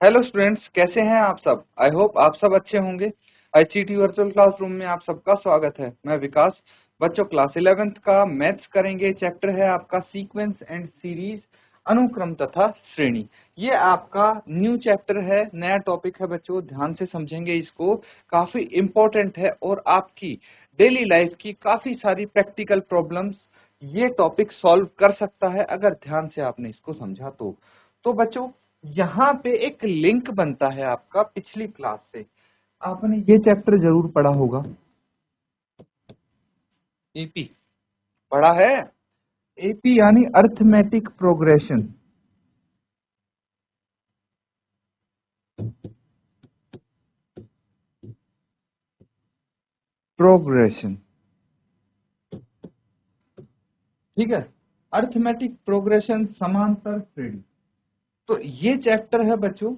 Hello students, कैसे हैं आप सब। आई होप आप सब अच्छे होंगे। आईसीटी वर्चुअल क्लासरूम में आप सबका स्वागत है। मैं विकास। बच्चों, क्लास 11th का मैथ्स करेंगे। चैप्टर है आपका सीक्वेंस एंड सीरीज, अनुक्रम तथा श्रेणी। ये आपका न्यू चैप्टर है, नया टॉपिक है बच्चों। ध्यान से समझेंगे इसको, काफी इंपॉर्टेंट है और आपकी डेली लाइफ की काफी सारी प्रैक्टिकल प्रॉब्लम्स ये टॉपिक सॉल्व कर सकता है अगर ध्यान से आपने इसको समझा तो बच्चों, यहाँ पे एक लिंक बनता है आपका पिछली क्लास से। आपने ये चैप्टर जरूर पढ़ा होगा, एपी पढ़ा है। एपी यानी अर्थमेटिक प्रोग्रेशन। प्रोग्रेशन, ठीक है। अर्थमेटिक प्रोग्रेशन, समांतर श्रेणी। तो ये चैप्टर है बच्चों,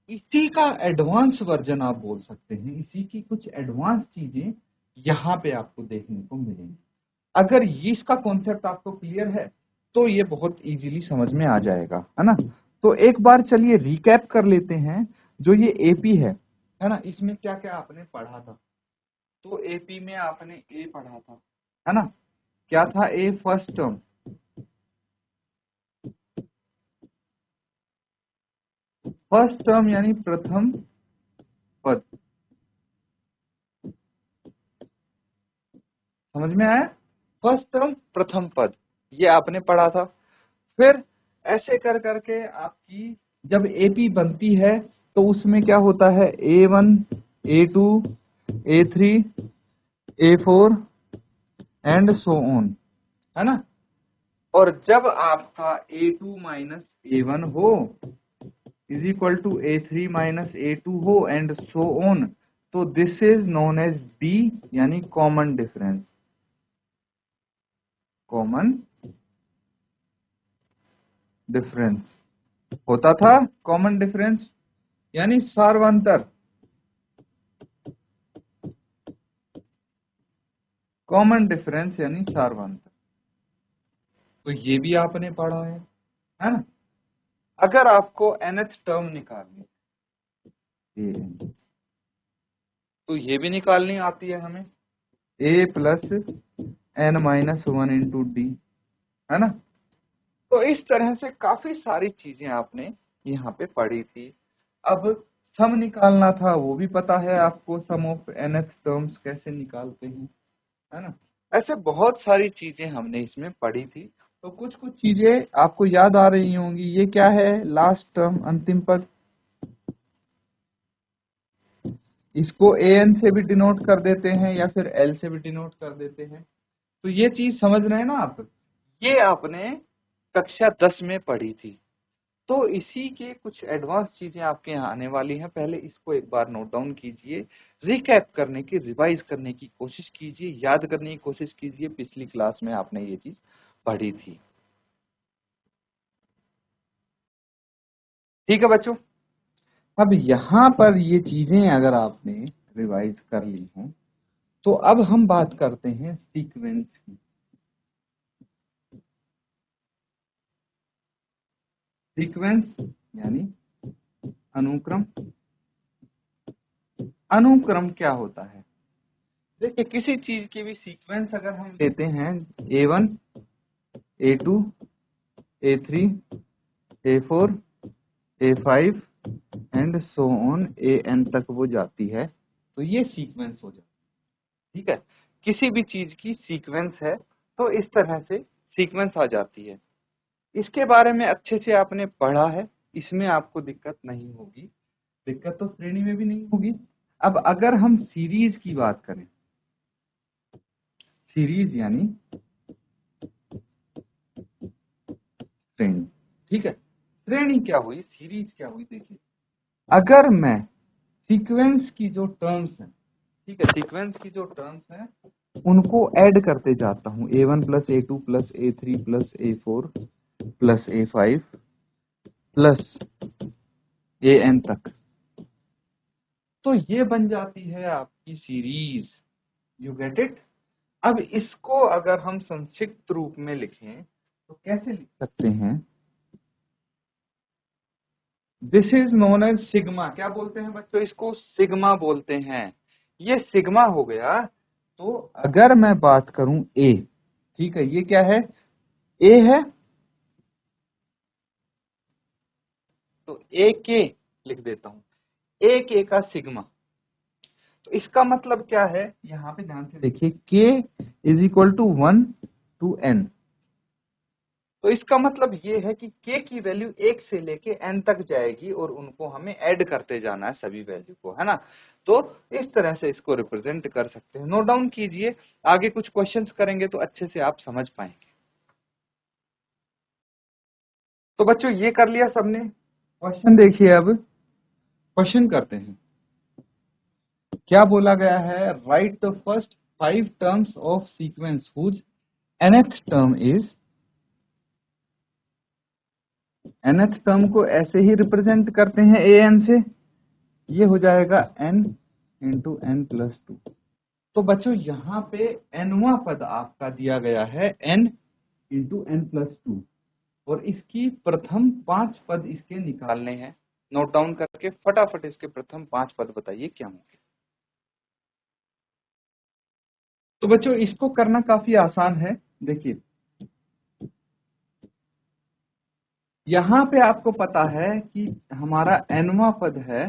इसी का एडवांस वर्जन आप बोल सकते हैं। इसी की कुछ एडवांस चीजें यहाँ पे आपको देखने को मिलेंगी। अगर ये इसका कॉन्सेप्ट आपको क्लियर है तो ये बहुत इजीली समझ में आ जाएगा, है ना। तो एक बार चलिए रिकैप कर लेते हैं। जो ये एपी है ना, इसमें क्या क्या आपने पढ़ा था। तो एपी में आपने ए पढ़ा था, है ना। क्या था ए? First term. फर्स्ट टर्म यानी प्रथम पद। समझ में आया? फर्स्ट टर्म प्रथम पद, ये आपने पढ़ा था। फिर ऐसे कर करके आपकी जब एपी बनती है तो उसमें क्या होता है, A1, A2, A3, A4 and so on, है ना। और जब आपका A2 माइनस A1 हो is equal to A3 minus A2 हो एंड सो ऑन, तो this is known as d यानी कॉमन डिफरेंस। कॉमन डिफरेंस होता था। कॉमन डिफरेंस यानी सार्वंतर। कॉमन डिफरेंस यानी सार्वंतर। तो ये भी आपने पढ़ा है ना। अगर आपको nth टर्म निकालनी है तो ये भी निकालनी आती है हमें, a plus n minus 1 into D, है ना। तो इस तरह से काफी सारी चीजें आपने यहाँ पे पढ़ी थी। अब सम निकालना था, वो भी पता है आपको, सम ऑफ nth टर्म्स कैसे निकालते हैं, है ना। ऐसे बहुत सारी चीजें हमने इसमें पढ़ी थी। तो कुछ कुछ चीजें आपको याद आ रही होंगी। ये क्या है? लास्ट टर्म, अंतिम पद। इसको an से भी डिनोट कर देते हैं या फिर l से भी डिनोट कर देते हैं। तो ये चीज समझ रहे हैं ना आप। ये आपने कक्षा 10 में पढ़ी थी। तो इसी के कुछ एडवांस चीजें आपके यहाँ आने वाली हैं। पहले इसको एक बार नोट डाउन कीजिए, रिकैप करने की, रिवाइज करने की कोशिश कीजिए, याद करने की कोशिश कीजिए पिछली क्लास में आपने ये चीज पढ़ी थी। ठीक है बच्चों। अब यहाँ पर ये चीजें अगर आपने रिवाइज कर ली हों तो अब हम बात करते हैं सीक्वेंस की। सीक्वेंस यानी अनुक्रम। अनुक्रम क्या होता है? देखिए, किसी चीज की भी सीक्वेंस अगर हम लेते हैं, A1, A2, A3, A4, A5 and so on AN तक वो जाती है, तो ये सीक्वेंस हो जाती है। ठीक है, किसी भी चीज की सीक्वेंस है तो इस तरह से सीक्वेंस आ जाती है। इसके बारे में अच्छे से आपने पढ़ा है, इसमें आपको दिक्कत नहीं होगी। दिक्कत तो श्रेणी में भी नहीं होगी। अब अगर हम सीरीज की बात करें, सीरीज यानी श्रेणी। ठीक है, श्रेणी क्या हुई, सीरीज क्या हुई? देखिए, अगर मैं सीक्वेंस की जो टर्म्स हैं, ठीक है, सीक्वेंस की जो टर्म्स हैं उनको ऐड करते जाता हूं, A1 plus A2 plus A3 plus A4 plus A5 plus AN तक, तो ये बन जाती है आपकी सीरीज। You get it. अब इसको अगर हम संक्षिप्त रूप में लिखें तो कैसे लिख सकते हैं? This is known as sigma. क्या बोलते हैं बच्चों? इसको सिग्मा बोलते हैं। ये सिग्मा हो गया। तो अगर मैं बात करूं ए, ठीक है, ये क्या है? ए है। तो ए के लिख देता हूं, ए के का सिग्मा। तो इसका मतलब क्या है? यहां पे ध्यान से देखिए, k is equal to 1 to n। तो इसका मतलब ये है कि k की वैल्यू 1 से लेके n तक जाएगी और उनको हमें ऐड करते जाना है सभी वैल्यू को, है ना। तो इस तरह से इसको रिप्रेजेंट कर सकते हैं। नोट डाउन कीजिए, आगे कुछ क्वेश्चंस करेंगे तो अच्छे से आप समझ पाएंगे। तो बच्चों ये कर लिया सबने। क्वेश्चन देखिए, अब क्वेश्चन करते हैं। क्या बोला गया है? Write the first 5 terms of sequence whose nth term is, nth term को ऐसे ही रिप्रेजेंट करते हैं an से, ये हो जाएगा n इंटू n प्लस 2। तो बच्चों यहाँ पे nवां पद आपका दिया गया है n इंटू n प्लस 2, और इसकी प्रथम 5 पद इसके निकालने हैं। नोट डाउन करके फटाफट इसके प्रथम 5 पद बताइए क्या होंगे। तो बच्चों इसको करना काफी आसान है। देखिए यहां पे आपको पता है कि हमारा nवां पद है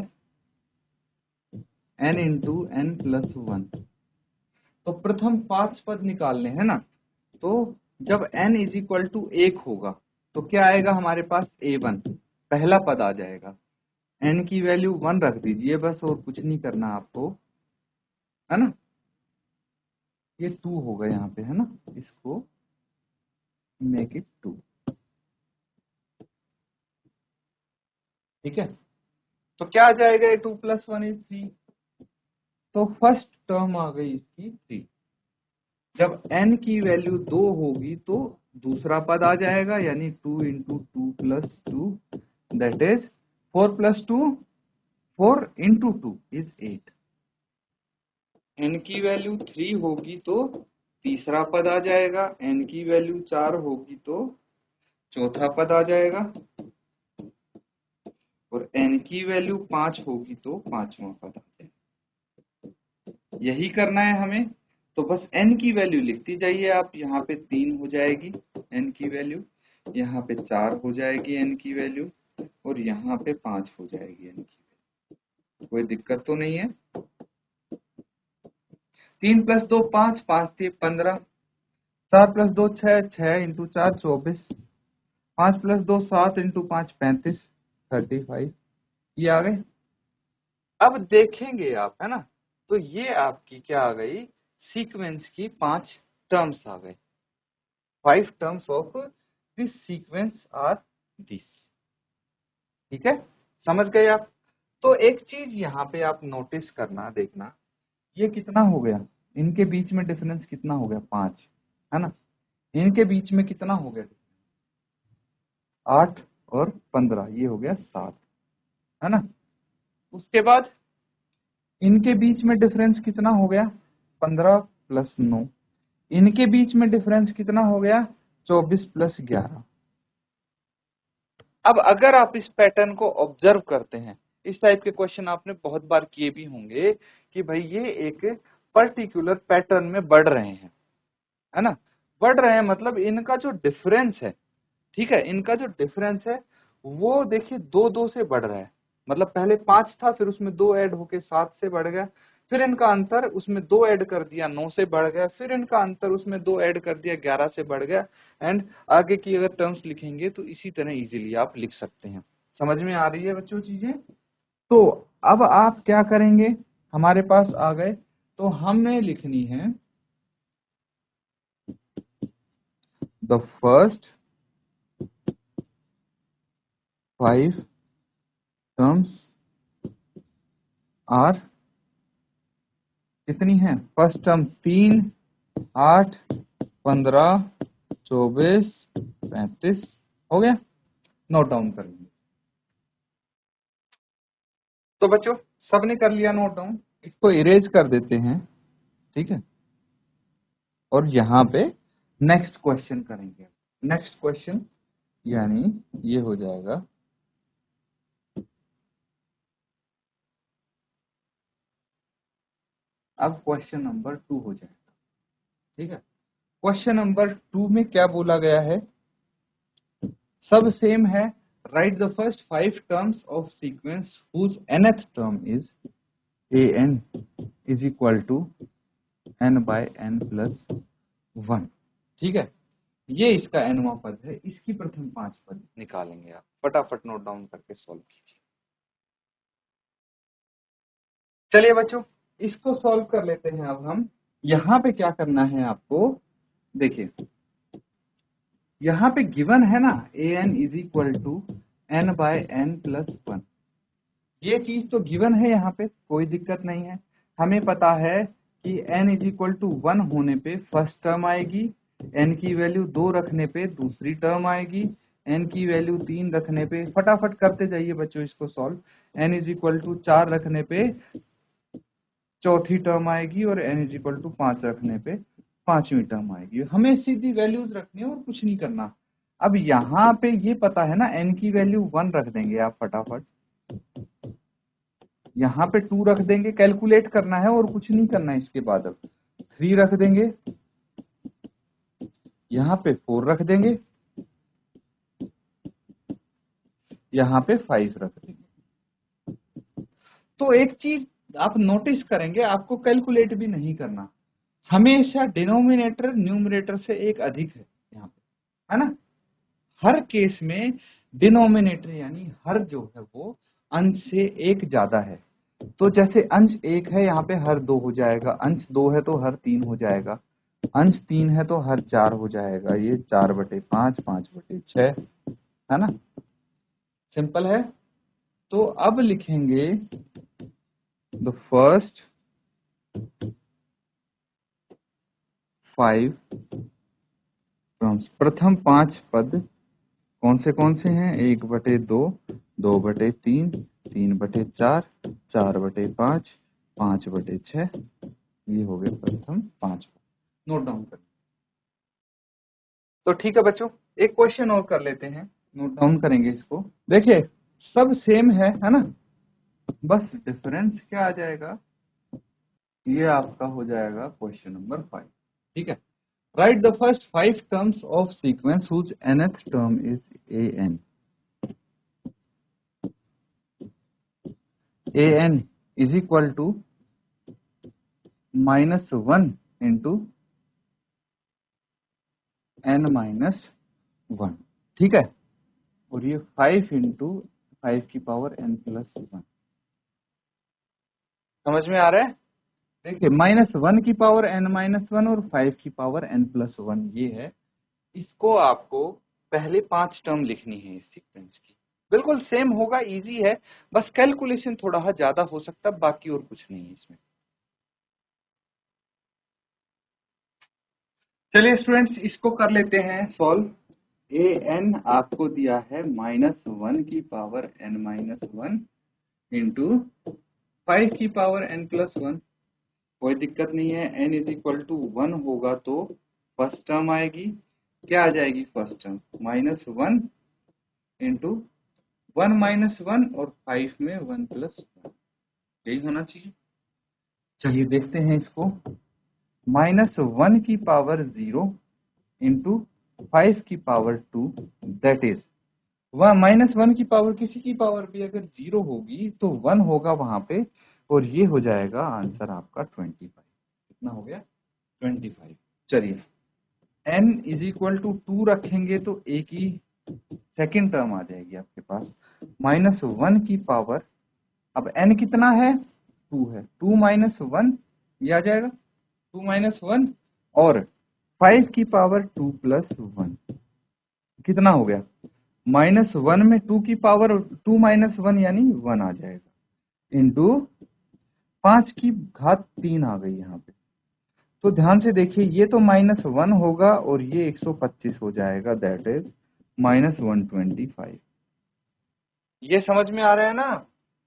n इंटू n प्लस 1। तो प्रथम 5 पद निकालने हैं ना। तो जब n इज इक्वल टू 1 होगा तो क्या आएगा हमारे पास? a1 पहला पद आ जाएगा। n की वैल्यू 1 रख दीजिए बस, और कुछ नहीं करना आपको, है ना। ये 2 होगा यहाँ पे, है ना। इसको मेक इट 2, ठीक है। तो क्या आ जाएगा? 2 प्लस 1 इज 3। तो फर्स्ट टर्म आ गई इसकी 3। जब n की वैल्यू 2 होगी तो दूसरा पद आ जाएगा, यानी 2 into 2 plus 2, that is 4 plus 2, 4 into 2 is 8। n की वैल्यू 3 होगी तो तीसरा पद आ जाएगा, n की वैल्यू 4 होगी तो चौथा पद आ जाएगा, और n की वैल्यू 5 होगी तो पांचवा पद आ जाएगा। यही करना है हमें। तो बस n की वैल्यू लिखती जाइए आप। यहाँ पे 3 हो जाएगी n की वैल्यू, यहाँ पे 4 हो जाएगी n की वैल्यू, और यहाँ पे 5 हो जाएगी n की वैल्यू। कोई दिक्कत तो नहीं है। 3 plus 2 5, 5 3 15, 4 plus 2 6, 6 into 4 24, 5 plus 2 7 into 5 35, 35 ये आ गए। अब देखेंगे आप, है ना। तो ये आपकी क्या आ गई? सीक्वेंस की 5 टर्म्स आ गए। 5 terms of this sequence are this, ठीक है। समझ गए आप? तो एक चीज यहाँ पे आप नोटिस करना, देखना, ये कितना हो गया? इनके बीच में डिफरेंस कितना हो गया? 5, है ना। इनके बीच में कितना हो गया? 8 और 15, ये हो गया 7, है ना। उसके बाद इनके बीच में डिफरेंस कितना हो गया? 15 प्लस 9। इनके बीच में डिफरेंस कितना हो गया? 24 प्लस 11। अब अगर आप इस पैटर्न को ऑब्जर्व करते हैं, इस टाइप के क्वेश्चन आपने बहुत बार किए भी होंगे कि भाई ये एक पर्टिकुलर पैटर्न में बढ़ रहे हैं, है ना। बढ़ रहे हैं मतलब इनका जो डिफरेंस है, ठीक है, इनका जो डिफरेंस है वो देखिए 2 2 से बढ़ रहा है। मतलब पहले 5 था, फिर उसमें 2 ऐड होके 7 से बढ़ गया, फिर इनका अंतर उसमें 2 ऐड कर दिया 9 से बढ़ गया, फिर इनका अंतर उसमें 2 ऐड कर दिया 11 से बढ़ गया। एंड आगे की अगर टर्म्स लिखेंगे तो इसी तरह इजीली आप लिख सकते हैं। समझ में आ रही है बच्चों चीजें? तो अब आप क्या करेंगे? हमारे पास आ गए तो हमें लिखनी है द फर्स्ट 5 टर्म्स आर कितनी है? फर्स्ट टर्म 3, 8, 15, 24, 35 हो गया। नोट डाउन कर लीजिए। तो बच्चों सबने कर लिया नोट डाउन। इसको इरेज कर देते हैं, ठीक है। और यहाँ पे नेक्स्ट क्वेश्चन करेंगे। नेक्स्ट क्वेश्चन यानी ये हो जाएगा अब क्वेश्चन नंबर 2 हो जाएगा। ठीक है, क्वेश्चन नंबर 2 में क्या बोला गया है, सब सेम है। Write the first 5 terms of sequence whose nth term is an is equal to n by n plus 1। ठीक है, ये इसका nवां पद है, इसकी प्रथम 5 पद निकालेंगे। आप फटाफट नोट डाउन करके सॉल्व कीजिए। चलिए बच्चों, इसको सॉल्व कर लेते हैं। अब हम यहाँ पे क्या करना है आपको, देखिए यहाँ पे गिवन है ना an is equal to n by n plus 1। ये चीज तो गिवन है, यहाँ पे कोई दिक्कत नहीं है। हमें पता है कि n इज इक्वल टू 1 होने पे फर्स्ट टर्म आएगी, n की वैल्यू 2 रखने पे दूसरी टर्म आएगी, n की वैल्यू 3 रखने पे, फटाफट करते जाइए बच्चों इसको solve, n is equal to 4 रखने पे चौथी टर्म आएगी और n इज इक्वल टू 5 रखने पे पांचवी टर्म आएगी। हमें सीधी वैल्यूज रखनी है और कुछ नहीं करना। अब यहाँ पे ये पता है ना, n की वैल्यू 1 रख देंगे आप फटाफट, यहाँ पे 2 रख देंगे, कैलकुलेट करना है और कुछ नहीं करना है। इसके बाद अब 3 रख देंगे, यहाँ पे 4 रख देंगे, यहाँ पे 5 रख देंगे। तो एक चीज आप नोटिस करेंगे, आपको कैलकुलेट भी नहीं करना, हमेशा डिनोमिनेटर न्यूमरेटर से एक अधिक है यहाँ पे, है ना। हर केस में डिनोमिनेटर यानी हर जो है वो अंश से एक ज्यादा है। तो जैसे अंश 1 है, यहाँ पे हर 2 हो जाएगा, अंश 2 है तो हर 3 हो जाएगा, अंश 3 है तो हर 4 हो जाएगा, ये 4/5, 5/6, है ना। सिंपल है। तो अब लिखेंगे द फर्स्ट 5 टर्म्स, प्रथम 5 पद कौन से हैं, 1/2, 2/3, 3/4, 4/5, 5/6, ये हो गए प्रथम 5 पद। नोट डाउन करें। तो ठीक है बच्चों, एक क्वेश्चन और कर लेते हैं, नोट डाउन करेंगे इसको। देखिए सब सेम है ना, बस डिफरेंस क्या आ जाएगा, ये आपका हो जाएगा क्वेश्चन नंबर 5। ठीक है, write the first 5 terms of sequence whose nth term is an। an is equal to -1 into n minus 1। ठीक है, और ये 5 इंटू 5 की पावर n प्लस 1। समझ में आ रहा है। देखिए -1 की पावर n माइनस 1 और 5 की पावर n प्लस 1, ये है। इसको आपको पहले 5 टर्म लिखनी है इस सीक्वेंस की, बिल्कुल सेम होगा, इजी है, बस कैलकुलेशन थोड़ा ज्यादा हो सकता है, बाकी और कुछ नहीं है इसमें। चलिए स्टूडेंट्स, इसको कर लेते हैं सॉल्व। an आपको दिया है -1 की पावर n माइनस 1 इंटू 5 की पावर n प्लस 1। कोई दिक्कत नहीं है, n इज इक्वल टू 1 होगा तो फर्स्ट टर्म आएगी, क्या आ जाएगी फर्स्ट टर्म, -1 इंटू 1 माइनस 1 और 5 में 1 प्लस 1, यही होना चाहिए। चलिए देखते हैं इसको, -1 की पावर 0 इंटू 5 की पावर 2, दैट इज -1 की पावर किसी की पावर भी अगर 0 होगी तो 1 होगा वहां पे, और ये हो जाएगा आंसर आपका 25। कितना हो गया, 25। चलिए n इज इक्वल टू 2 रखेंगे तो एक ही सेकेंड टर्म आ जाएगी आपके पास, -1 की पावर, अब n कितना है, 2 है, 2 माइनस 1, ये आ जाएगा 2 माइनस 1, और 5 की पावर 2 प्लस 1, कितना हो गया, -1 में 2 की पावर 2 माइनस 1 यानी 1 आ जाएगा, इंटू 5 की घात 3 आ गई यहाँ पे। तो ध्यान से देखिए, ये तो -1 होगा और ये 125 हो जाएगा, दैट इज -125। ये समझ में आ रहा है ना,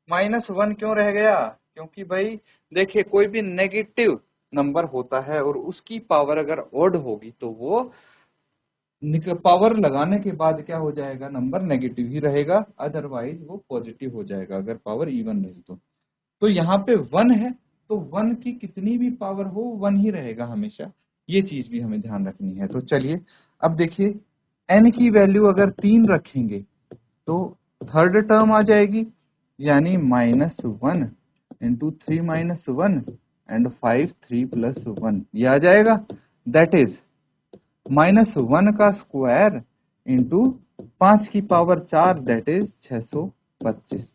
-1 क्यों रह गया, क्योंकि भाई देखिए कोई भी नेगेटिव नंबर होता है और उसकी पावर अगर ऑड होगी तो वो पावर लगाने के बाद क्या हो जाएगा, नंबर नेगेटिव ही रहेगा, अदरवाइज वो पॉजिटिव हो जाएगा अगर पावर इवन रही तो यहाँ पे 1 है, तो 1 की कितनी भी पावर हो 1 ही रहेगा हमेशा, ये चीज भी हमें ध्यान रखनी है। तो चलिए अब देखिए n की वैल्यू अगर 3 रखेंगे तो थर्ड टर्म आ जाएगी, यानी -1 इंटू 3 - 1 एंड 5 3 + 1 ये आ जाएगा। दैट इज -1 का स्क्वायर इंटू 5 की पावर 4 दैट इज 625।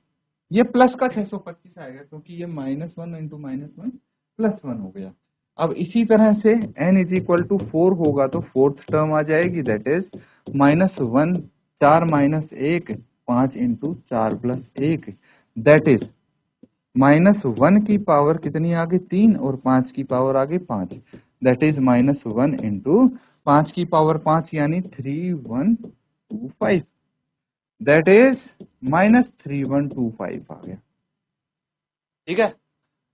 ये प्लस का 625 आएगा क्योंकि ये -1 इंटू -1 +1 हो गया। अब इसी तरह से n = 4 होगा तो फोर्थ टर्म आ जाएगी, that is -1 4 - 1 5 into 4 + 1 that is -1 की पावर कितनी आ गई 3 और 5 की पावर आ गई 5 दैट इज -1 इंटू 5 की पावर 5 यानी 3125 दैट इज -3125 आ गया। ठीक है।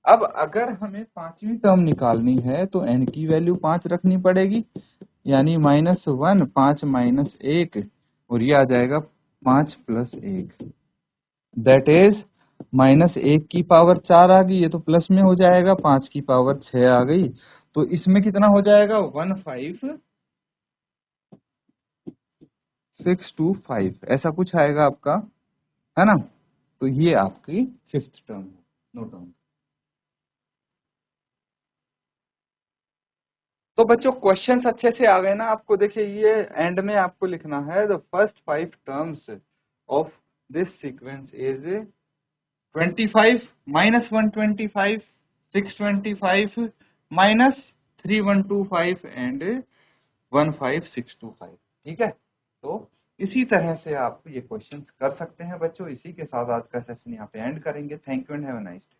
अब अगर हमें पांचवी टर्म निकालनी है तो n की वैल्यू 5 रखनी पड़ेगी, यानी -1 5 - 1 और ये आ जाएगा 5 + 1 दैट इज -1 की पावर 4 आ गई, ये तो प्लस में हो जाएगा, 5 की पावर 6 आ गई, तो इसमें कितना हो जाएगा 15625 ऐसा कुछ आएगा आपका, है ना। तो ये आपकी फिफ्थ टर्म है, नोट डाउन। तो बच्चों क्वेश्चंस अच्छे से आ गए ना आपको। देखिए ये एंड में आपको लिखना है the first 5 terms of this sequence is 25 -125 625 -3125 and 15625। ठीक है। तो इसी तरह से आप ये क्वेश्चंस कर सकते हैं बच्चों। इसी के साथ आज का सेशन यहाँ पे एंड करेंगे। Thank you and have a nice day.